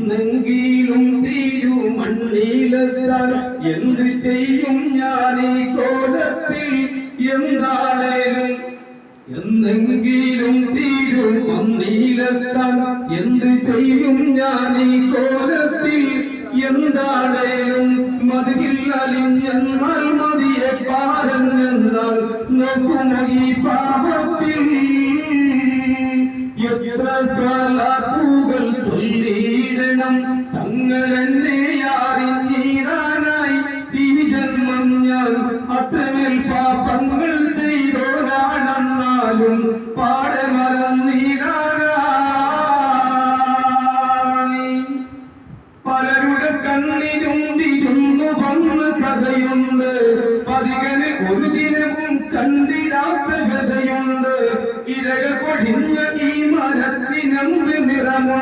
എന്നെങ്കിലും തീരുമണ്ണിലെത്താൻ എന്ത് ചെയ്യും ഞാൻ ഈ കോലത്തിൽ എന്താണേലും എന്നെങ്കിലും തീരുമണ്ണിലെത്താൻ എന്ത് ചെയ്യും ഞാൻ ഈ കോലത്തിൽ എന്താണേലും മതിയിൽ അലിഞ്ഞെന്നാൽ മതിയെ പാരഞ്ഞെന്നാൽ നോക്കുമോ ഈ പാപത്തിൽ എത്ര സ്വലാത്തുകൾ ചൊല്ലിയിടണം തങ്ങളെന്നെ അറിഞ്ഞിടാനായി ഈ ജന്മം ഞാൻ അത്രമേൽ പാപങ്ങൾ ചെയ്തോരാണെന്നാലും പാടെ മറന്നിടാനായി പലരുടെ കണ്ണിനും തിരുന്നു വന്ന് കഥയുണ്ട് പതികന് ഒരു ദിനവും കണ്ടിടാത്ത കഥയുണ്ട് ഇരകൾ പൊടിഞ്ഞ ഈ മരത്തിനമ്പ് നിറമുണ്ട്